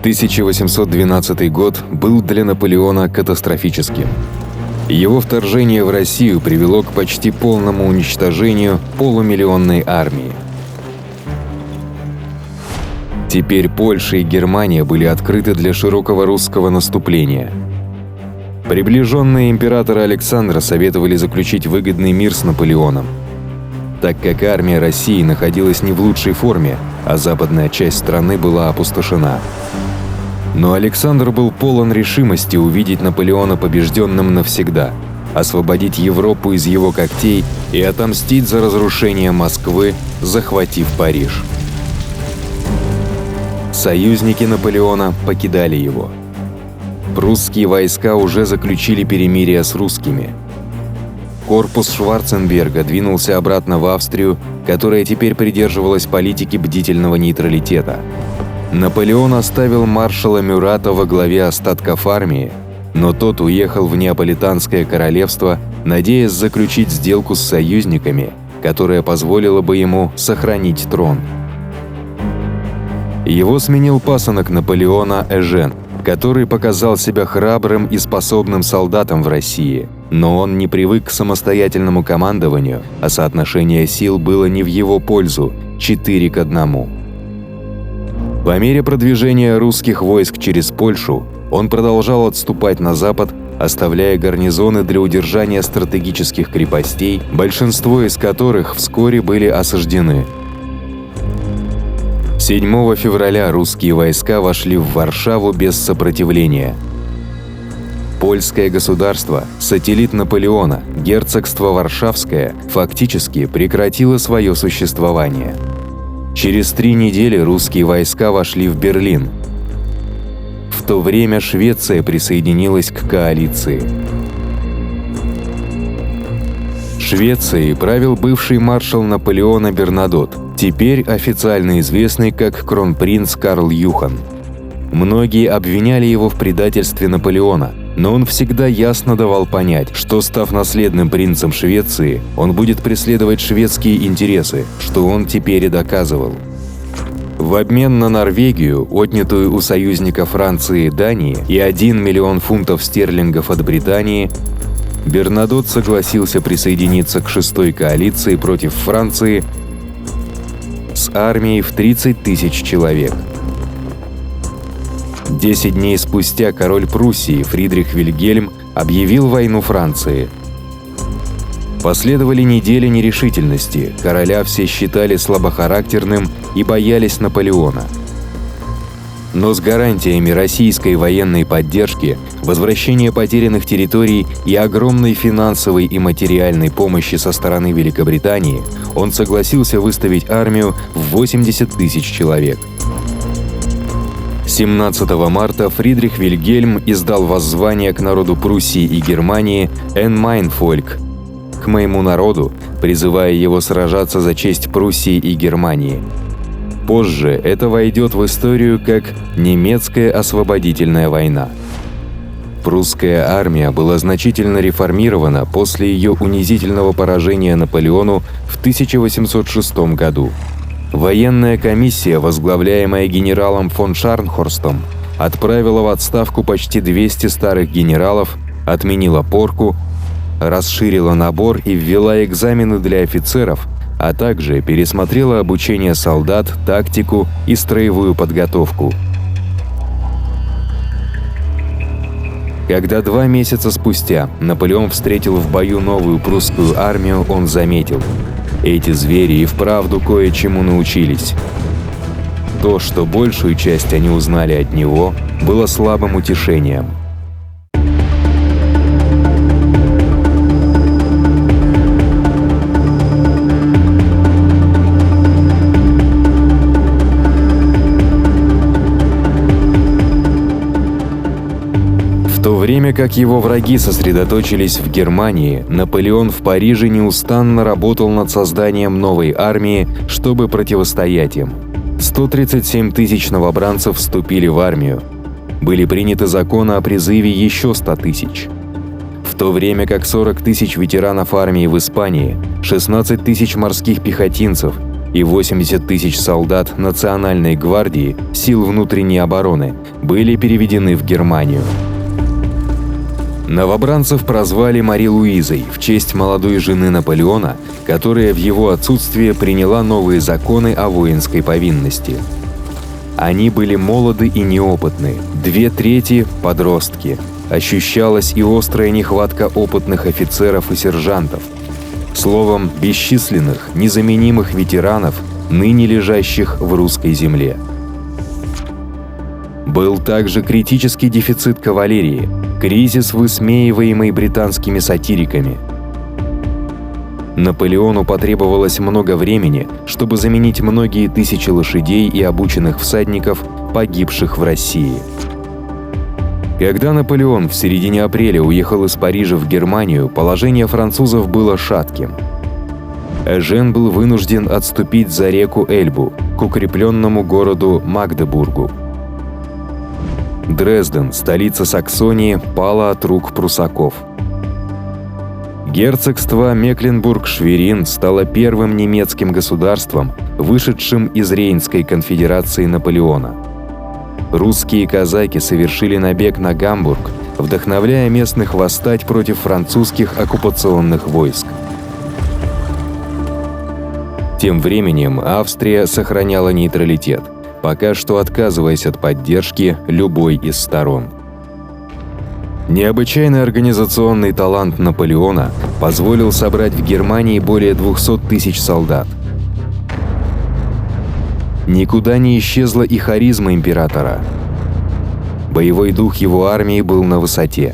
1812 год был для Наполеона катастрофическим. Его вторжение в Россию привело к почти полному уничтожению полумиллионной армии. Теперь Польша и Германия были открыты для широкого русского наступления. Приближенные императора Александра советовали заключить выгодный мир с Наполеоном, так как армия России находилась не в лучшей форме, а западная часть страны была опустошена. Но Александр был полон решимости увидеть Наполеона побежденным навсегда, освободить Европу из его когтей и отомстить за разрушение Москвы, захватив Париж. Союзники Наполеона покидали его. Прусские войска уже заключили перемирие с русскими. Корпус Шварценберга двинулся обратно в Австрию, которая теперь придерживалась политики бдительного нейтралитета. Наполеон оставил маршала Мюрата во главе остатков армии, но тот уехал в Неаполитанское королевство, надеясь заключить сделку с союзниками, которая позволила бы ему сохранить трон. Его сменил пасынок Наполеона Эжен, который показал себя храбрым и способным солдатом в России, но он не привык к самостоятельному командованию, а соотношение сил было не в его пользу – 4:1. По мере продвижения русских войск через Польшу он продолжал отступать на запад, оставляя гарнизоны для удержания стратегических крепостей, большинство из которых вскоре были осаждены. 7 февраля русские войска вошли в Варшаву без сопротивления. Польское государство, сателлит Наполеона, герцогство Варшавское, фактически прекратило свое существование. Через 3 недели русские войска вошли в Берлин. В то время Швеция присоединилась к коалиции. Швецией правил бывший маршал Наполеона Бернадотт, теперь официально известный как кронпринц Карл Юхан. Многие обвиняли его в предательстве Наполеона, но он всегда ясно давал понять, что, став наследным принцем Швеции, он будет преследовать шведские интересы, что он теперь и доказывал. В обмен на Норвегию, отнятую у союзника Франции и Дании, и 1 миллион фунтов стерлингов от Британии, Бернадотт согласился присоединиться к 6-й коалиции против Франции с армией в 30 000 человек. 10 дней спустя король Пруссии Фридрих Вильгельм объявил войну Франции. Последовали недели нерешительности, короля все считали слабохарактерным и боялись Наполеона. Но с гарантиями российской военной поддержки, возвращения потерянных территорий и огромной финансовой и материальной помощи со стороны Великобритании он согласился выставить армию в 80 000 человек. 17 марта Фридрих Вильгельм издал воззвание к народу Пруссии и Германии «Эн майн Фольк» – «К моему народу», призывая его сражаться за честь Пруссии и Германии. Позже это войдет в историю как «Немецкая освободительная война». Прусская армия была значительно реформирована после ее унизительного поражения Наполеону в 1806 году. Военная комиссия, возглавляемая генералом фон Шарнхорстом, отправила в отставку почти 200 старых генералов, отменила порку, расширила набор и ввела экзамены для офицеров, а также пересмотрела обучение солдат, тактику и строевую подготовку. Когда 2 месяца спустя Наполеон встретил в бою новую прусскую армию, он заметил: эти звери и вправду кое-чему научились. То, что большую часть они узнали от него, было слабым утешением. В то время как его враги сосредоточились в Германии, Наполеон в Париже неустанно работал над созданием новой армии, чтобы противостоять им. 137 000 новобранцев вступили в армию. Были приняты законы о призыве еще 100 000. В то время как 40 000 ветеранов армии в Испании, 16 000 морских пехотинцев и 80 тысяч солдат Национальной гвардии сил внутренней обороны были переведены в Германию. Новобранцев прозвали Мари Луизой в честь молодой жены Наполеона, которая в его отсутствие приняла новые законы о воинской повинности. Они были молоды и неопытны, 2/3 – подростки. Ощущалась и острая нехватка опытных офицеров и сержантов. Словом, бесчисленных, незаменимых ветеранов, ныне лежащих в русской земле. Был также критический дефицит кавалерии, кризис, высмеиваемый британскими сатириками. Наполеону потребовалось много времени, чтобы заменить многие тысячи лошадей и обученных всадников, погибших в России. Когда Наполеон в середине апреля уехал из Парижа в Германию, положение французов было шатким. Эжен был вынужден отступить за реку Эльбу к укрепленному городу Магдебургу. Дрезден, столица Саксонии, пала от рук прусаков. Герцогство Мекленбург-Шверин стало первым немецким государством, вышедшим из Рейнской конфедерации Наполеона. Русские казаки совершили набег на Гамбург, вдохновляя местных восстать против французских оккупационных войск. Тем временем Австрия сохраняла нейтралитет, пока что отказываясь от поддержки любой из сторон. Необычайный организационный талант Наполеона позволил собрать в Германии более 200 тысяч солдат. Никуда не исчезла и харизма императора. Боевой дух его армии был на высоте.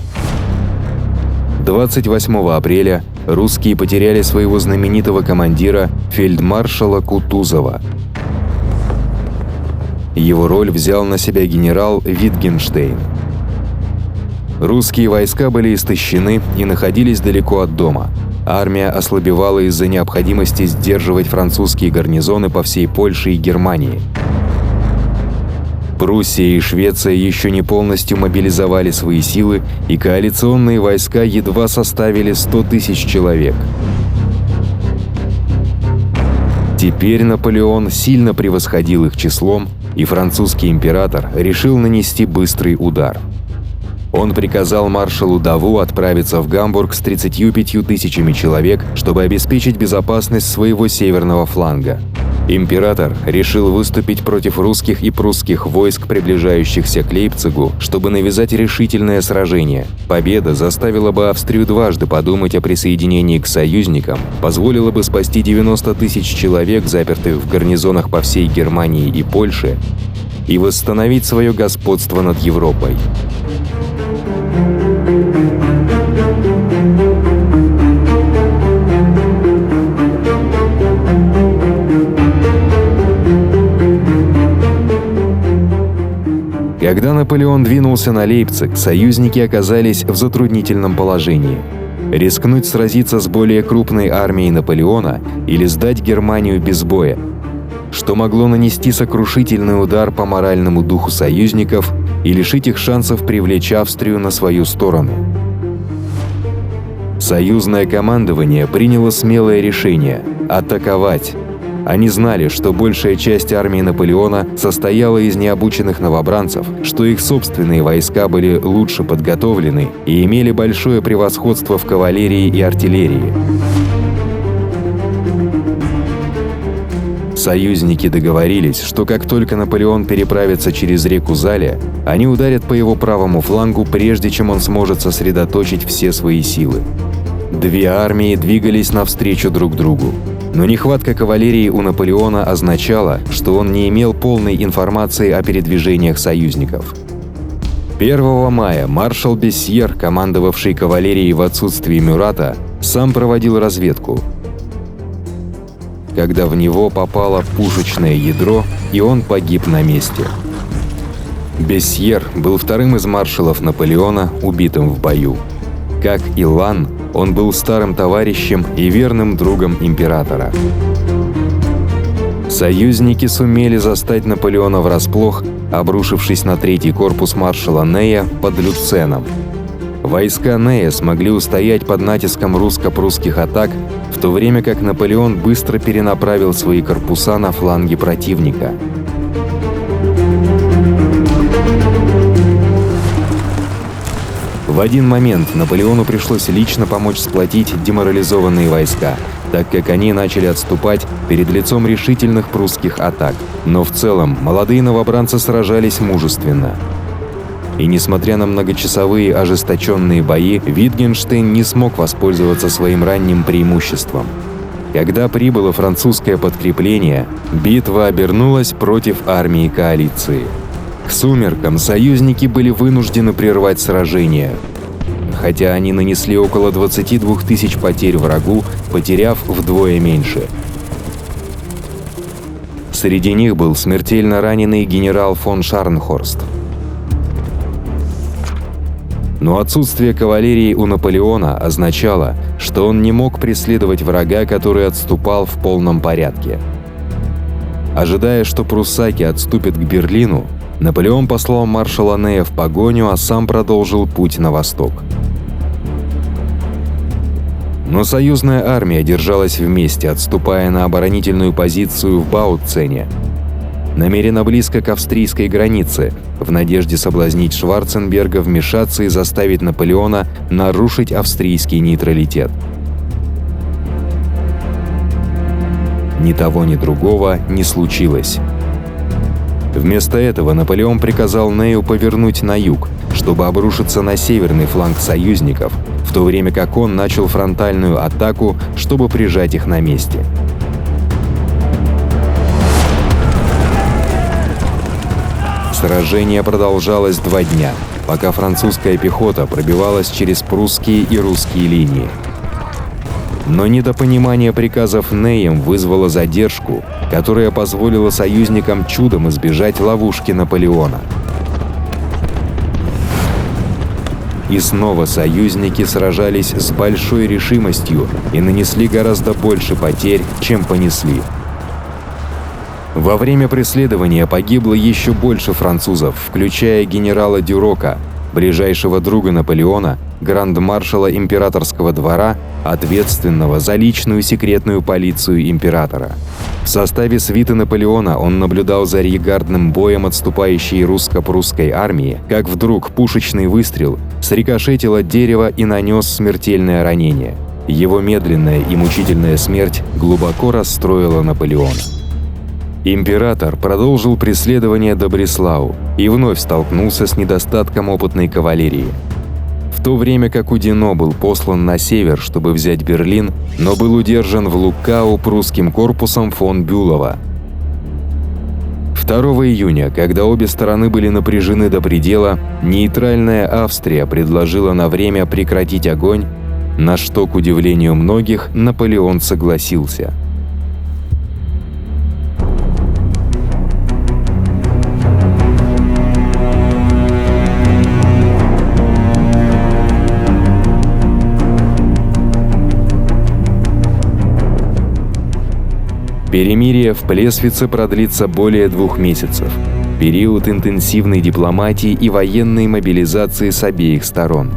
28 апреля русские потеряли своего знаменитого командира фельдмаршала Кутузова. Его роль взял на себя генерал Витгенштейн. Русские войска были истощены и находились далеко от дома. Армия ослабевала из-за необходимости сдерживать французские гарнизоны по всей Польше и Германии. Пруссия и Швеция еще не полностью мобилизовали свои силы, и коалиционные войска едва составили 100 тысяч человек. Теперь Наполеон сильно превосходил их числом, и французский император решил нанести быстрый удар. Он приказал маршалу Даву отправиться в Гамбург с 35 тысячами человек, чтобы обеспечить безопасность своего северного фланга. Император решил выступить против русских и прусских войск, приближающихся к Лейпцигу, чтобы навязать решительное сражение. Победа заставила бы Австрию дважды подумать о присоединении к союзникам, позволила бы спасти 90 тысяч человек, запертых в гарнизонах по всей Германии и Польше, и восстановить свое господство над Европой. Когда Наполеон двинулся на Лейпциг, союзники оказались в затруднительном положении. Рискнуть сразиться с более крупной армией Наполеона или сдать Германию без боя, что могло нанести сокрушительный удар по моральному духу союзников и лишить их шансов привлечь Австрию на свою сторону. Союзное командование приняло смелое решение – атаковать. Они знали, что большая часть армии Наполеона состояла из необученных новобранцев, что их собственные войска были лучше подготовлены и имели большое превосходство в кавалерии и артиллерии. Союзники договорились, что как только Наполеон переправится через реку Зале, они ударят по его правому флангу, прежде чем он сможет сосредоточить все свои силы. Две армии двигались навстречу друг другу. Но нехватка кавалерии у Наполеона означала, что он не имел полной информации о передвижениях союзников. 1 мая маршал Бессьер, командовавший кавалерией в отсутствии Мюрата, сам проводил разведку. Когда в него попало пушечное ядро, и он погиб на месте. Бессьер был вторым из маршалов Наполеона, убитым в бою. Как и Лан, он был старым товарищем и верным другом императора. Союзники сумели застать Наполеона врасплох, обрушившись на третий корпус маршала Нея под Люценом. Войска Нея смогли устоять под натиском русско-прусских атак, в то время как Наполеон быстро перенаправил свои корпуса на фланги противника. В один момент Наполеону пришлось лично помочь сплотить деморализованные войска, так как они начали отступать перед лицом решительных прусских атак. Но в целом молодые новобранцы сражались мужественно. И несмотря на многочасовые ожесточенные бои, Витгенштейн не смог воспользоваться своим ранним преимуществом. Когда прибыло французское подкрепление, битва обернулась против армии коалиции. К сумеркам союзники были вынуждены прервать сражение, хотя они нанесли около 22 тысяч потерь врагу, потеряв вдвое меньше. Среди них был смертельно раненый генерал фон Шарнхорст. Но отсутствие кавалерии у Наполеона означало, что он не мог преследовать врага, который отступал в полном порядке. Ожидая, что пруссаки отступят к Берлину, Наполеон послал маршала Нея в погоню, а сам продолжил путь на восток. Но союзная армия держалась вместе, отступая на оборонительную позицию в Баутцене, намеренно близко к австрийской границе, в надежде соблазнить Шварценберга вмешаться и заставить Наполеона нарушить австрийский нейтралитет. Ни того, ни другого не случилось. Вместо этого Наполеон приказал Нею повернуть на юг, чтобы обрушиться на северный фланг союзников, в то время как он начал фронтальную атаку, чтобы прижать их на месте. Сражение продолжалось 2 дня, пока французская пехота пробивалась через прусские и русские линии. Но недопонимание приказов Неем вызвало задержку, которая позволила союзникам чудом избежать ловушки Наполеона. И снова союзники сражались с большой решимостью и нанесли гораздо больше потерь, чем понесли. Во время преследования погибло еще больше французов, включая генерала Дюрока, ближайшего друга Наполеона, гранд-маршала императорского двора, ответственного за личную секретную полицию императора. В составе свиты Наполеона он наблюдал за регардным боем отступающей русско-прусской армии, как вдруг пушечный выстрел срикошетил от дерева и нанес смертельное ранение. Его медленная и мучительная смерть глубоко расстроила Наполеона. Император продолжил преследование до Бреслау и вновь столкнулся с недостатком опытной кавалерии. В то время как Удино был послан на север, чтобы взять Берлин, но был удержан в Луккау прусским корпусом фон Бюлова. 2 июня, когда обе стороны были напряжены до предела, нейтральная Австрия предложила на время прекратить огонь, на что, к удивлению многих, Наполеон согласился. Перемирие в Плесвице продлится более 2 месяцев. Период интенсивной дипломатии и военной мобилизации с обеих сторон.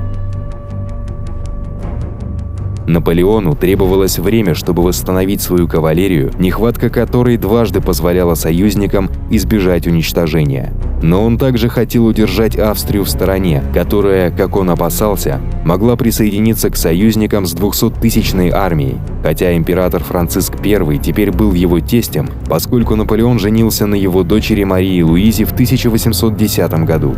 Наполеону требовалось время, чтобы восстановить свою кавалерию, нехватка которой дважды позволяла союзникам избежать уничтожения. Но он также хотел удержать Австрию в стороне, которая, как он опасался, могла присоединиться к союзникам с 200-тысячной армией, хотя император Франциск I теперь был его тестем, поскольку Наполеон женился на его дочери Марии Луизе в 1810 году.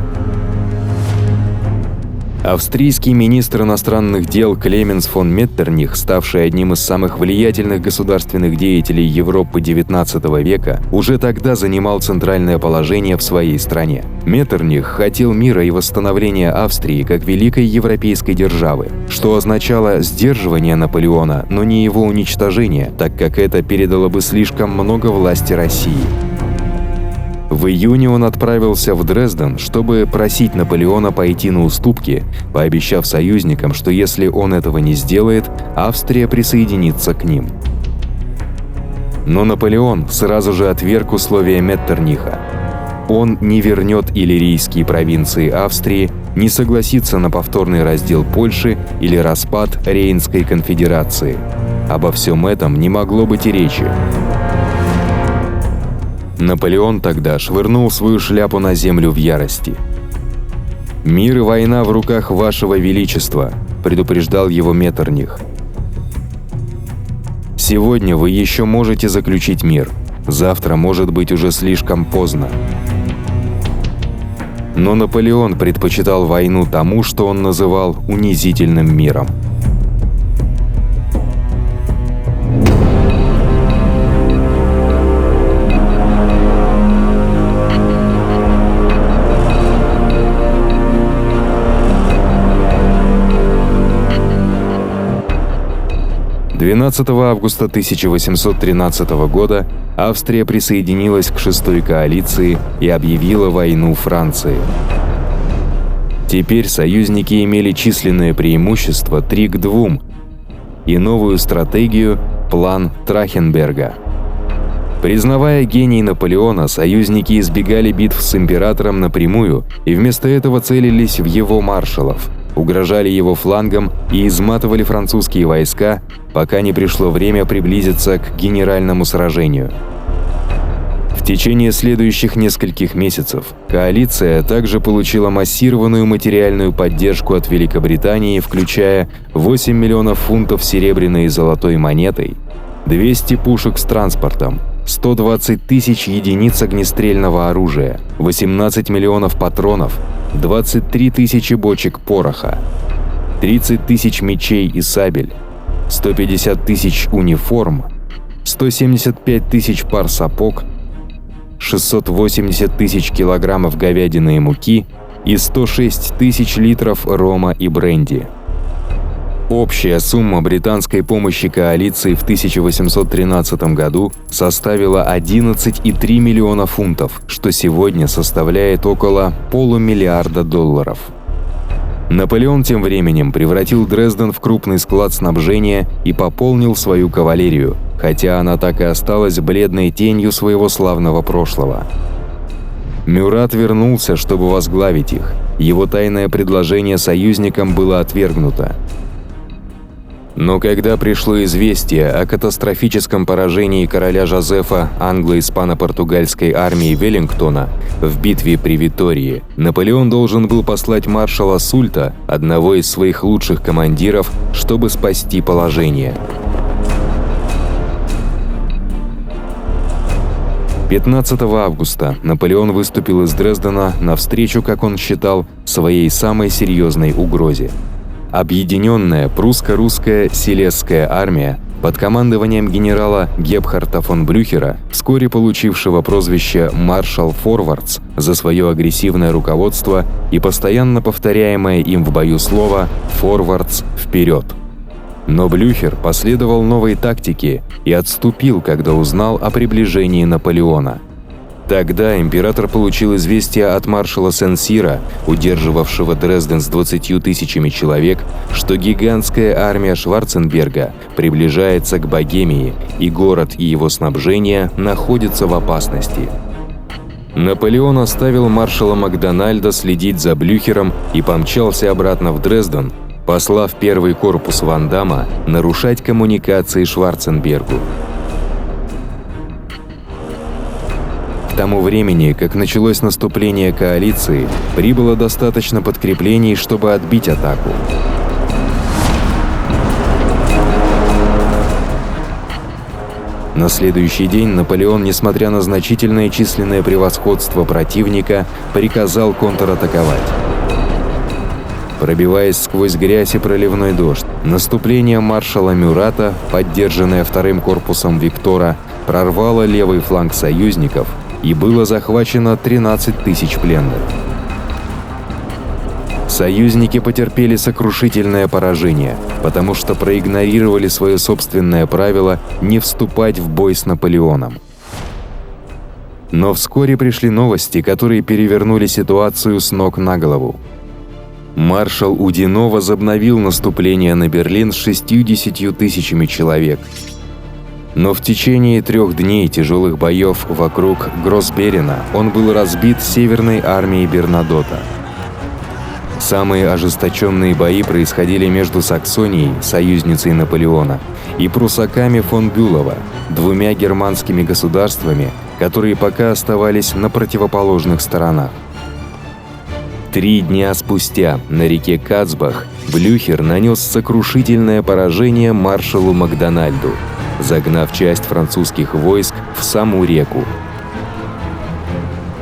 Австрийский министр иностранных дел Клеменс фон Меттерних, ставший одним из самых влиятельных государственных деятелей Европы XIX века, уже тогда занимал центральное положение в своей стране. Меттерних хотел мира и восстановления Австрии как великой европейской державы, что означало сдерживание Наполеона, но не его уничтожение, так как это передало бы слишком много власти России. В июне он отправился в Дрезден, чтобы просить Наполеона пойти на уступки, пообещав союзникам, что если он этого не сделает, Австрия присоединится к ним. Но Наполеон сразу же отверг условия Меттерниха. Он не вернет иллирийские провинции Австрии, не согласится на повторный раздел Польши или распад Рейнской конфедерации. Обо всем этом не могло быть и речи. Наполеон тогда швырнул свою шляпу на землю в ярости. «Мир и война в руках вашего величества», – предупреждал его Меттерних. «Сегодня вы еще можете заключить мир, завтра может быть уже слишком поздно». Но Наполеон предпочитал войну тому, что он называл унизительным миром. Августа 1813 года Австрия присоединилась к шестой коалиции и объявила войну Франции. Теперь союзники имели численное преимущество 3-2 и новую стратегию – план Трахтенберга. Признавая гений Наполеона, союзники избегали битв с императором напрямую и вместо этого целились в его маршалов, угрожали его флангам и изматывали французские войска, пока не пришло время приблизиться к генеральному сражению. В течение следующих нескольких месяцев коалиция также получила массированную материальную поддержку от Великобритании, включая 8 миллионов фунтов серебряной и золотой монетой, 200 пушек с транспортом, 120 тысяч единиц огнестрельного оружия, 18 миллионов патронов, 23 тысячи бочек пороха, 30 тысяч мечей и сабель, 150 тысяч униформ, 175 тысяч пар сапог, 680 тысяч килограммов говядины и муки и 106 тысяч литров рома и бренди. Общая сумма британской помощи коалиции в 1813 году составила 11,3 миллиона фунтов, что сегодня составляет около $500 миллиарда. Наполеон тем временем превратил Дрезден в крупный склад снабжения и пополнил свою кавалерию, хотя она так и осталась бледной тенью своего славного прошлого. Мюрат вернулся, чтобы возглавить их. Его тайное предложение союзникам было отвергнуто. Но когда пришло известие о катастрофическом поражении короля Жозефа англо-испано-португальской армии Веллингтона в битве при Витории, Наполеон должен был послать маршала Сульта, одного из своих лучших командиров, чтобы спасти положение. 15 августа Наполеон выступил из Дрездена навстречу, как он считал, своей самой серьезной угрозе. Объединенная прусско-русская Силезская армия под командованием генерала Гебхарта фон Блюхера, вскоре получившего прозвище «Маршал Форвардс» за свое агрессивное руководство и постоянно повторяемое им в бою слово «Форвардс вперед». Но Блюхер последовал новой тактике и отступил, когда узнал о приближении Наполеона. Тогда император получил известие от маршала Сен-Сира, удерживавшего Дрезден с 20 тысячами человек, что гигантская армия Шварценберга приближается к Богемии, и город и его снабжение находятся в опасности. Наполеон оставил маршала Макдональда следить за Блюхером и помчался обратно в Дрезден, послав первый корпус Ван Дамма нарушать коммуникации Шварценбергу. К тому времени, как началось наступление коалиции, прибыло достаточно подкреплений, чтобы отбить атаку. На следующий день Наполеон, несмотря на значительное численное превосходство противника, приказал контратаковать. Пробиваясь сквозь грязь и проливной дождь, наступление маршала Мюрата, поддержанное вторым корпусом Виктора, прорвало левый фланг союзников, и было захвачено 13 тысяч пленных. Союзники потерпели сокрушительное поражение, потому что проигнорировали свое собственное правило не вступать в бой с Наполеоном. Но вскоре пришли новости, которые перевернули ситуацию с ног на голову. Маршал Удино возобновил наступление на Берлин с 60 тысячами человек. Но в течение 3 дней тяжелых боев вокруг Гросберена он был разбит Северной армией Бернадота. Самые ожесточенные бои происходили между Саксонией, союзницей Наполеона, и прусаками фон Бюлова, 2 германскими государствами, которые пока оставались на противоположных сторонах. 3 дня спустя на реке Кацбах Блюхер нанес сокрушительное поражение маршалу Макдональду, загнав часть французских войск в саму реку.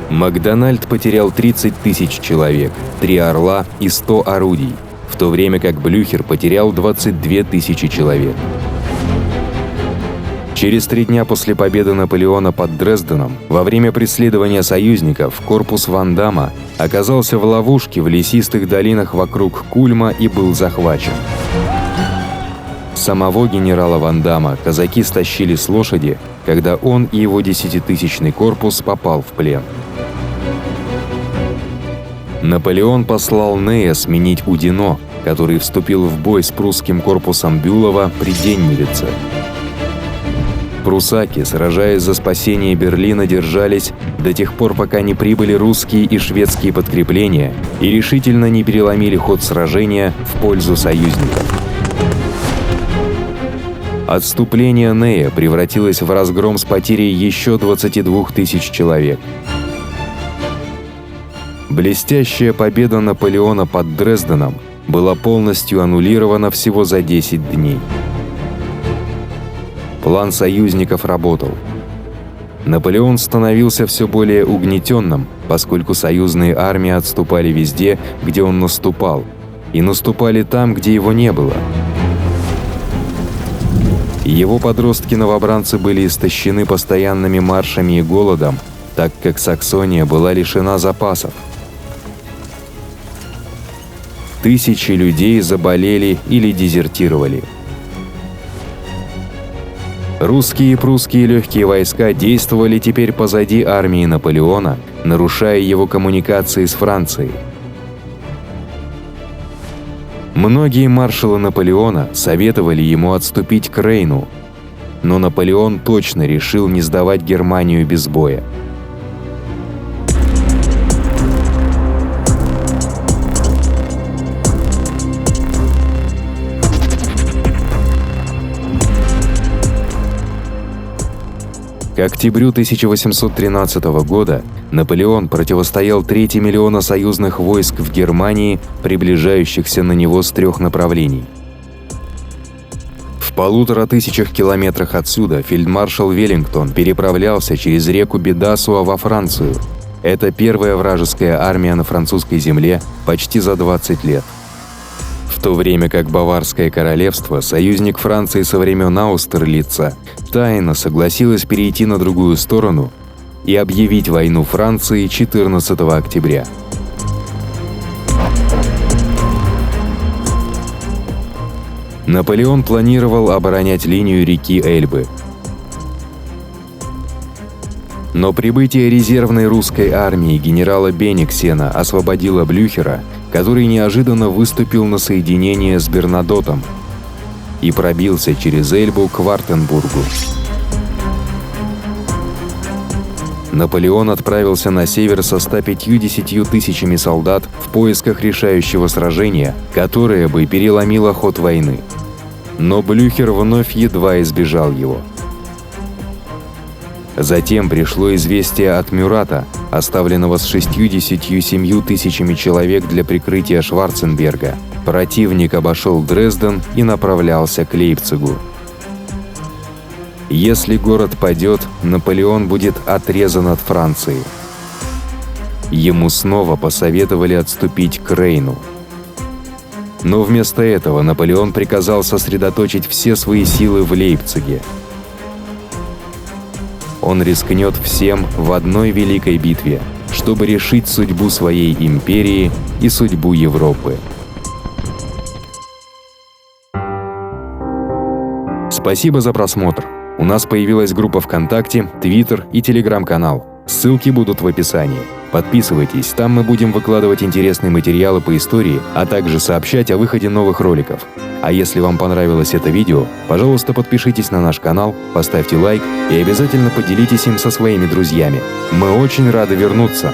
Макдональд потерял 30 000 человек, 3 орла и 100 орудий, в то время как Блюхер потерял 22 000 человек. Через 3 дня после победы Наполеона под Дрезденом, во время преследования союзников, корпус Ван Дамма оказался в ловушке в лесистых долинах вокруг Кульма и был захвачен. Самого генерала Ван Дамма казаки стащили с лошади, когда он и его 10-тысячный корпус попал в плен. Наполеон послал Нея сменить Удино, который вступил в бой с прусским корпусом Бюлова при Денневице. Прусаки, сражаясь за спасение Берлина, держались до тех пор, пока не прибыли русские и шведские подкрепления и решительно не переломили ход сражения в пользу союзников. Отступление Нея превратилось в разгром с потерей еще 22 000 человек. Блестящая победа Наполеона под Дрезденом была полностью аннулирована всего за 10 дней. План союзников работал. Наполеон становился все более угнетенным, поскольку союзные армии отступали везде, где он наступал, и наступали там, где его не было. Его подростки-новобранцы были истощены постоянными маршами и голодом, так как Саксония была лишена запасов. Тысячи людей заболели или дезертировали. Русские и прусские легкие войска действовали теперь позади армии Наполеона, нарушая его коммуникации с Францией. Многие маршалы Наполеона советовали ему отступить к Рейну, но Наполеон точно решил не сдавать Германию без боя. К октябрю 1813 года Наполеон противостоял трети миллиона союзных войск в Германии, приближающихся на него с 3 направлений. В 1500 километрах отсюда фельдмаршал Веллингтон переправлялся через реку Бедасуа во Францию. Это первая вражеская армия на французской земле почти за 20 лет. В то время как Баварское королевство, союзник Франции со времен Аустерлица, тайно согласилось перейти на другую сторону и объявить войну Франции 14 октября. Наполеон планировал оборонять линию реки Эльбы. Но прибытие резервной русской армии генерала Бенниксена освободило Блюхера, который неожиданно выступил на соединение с Бернадотом и пробился через Эльбу к Вартенбургу. Наполеон отправился на север со 150 000 солдат в поисках решающего сражения, которое бы переломило ход войны. Но Блюхер вновь едва избежал его. Затем пришло известие от Мюрата, оставленного с 67 000 человек для прикрытия Шварценберга. Противник обошел Дрезден и направлялся к Лейпцигу. Если город падет, Наполеон будет отрезан от Франции. Ему снова посоветовали отступить к Рейну. Но вместо этого Наполеон приказал сосредоточить все свои силы в Лейпциге. Он рискнет всем в одной великой битве, чтобы решить судьбу своей империи и судьбу Европы. Спасибо за просмотр. У нас появилась группа ВКонтакте, Твиттер и Телеграм-канал. Ссылки будут в описании. Подписывайтесь, там мы будем выкладывать интересные материалы по истории, а также сообщать о выходе новых роликов. А если вам понравилось это видео, пожалуйста, подпишитесь на наш канал, поставьте лайк и обязательно поделитесь им со своими друзьями. Мы очень рады вернуться.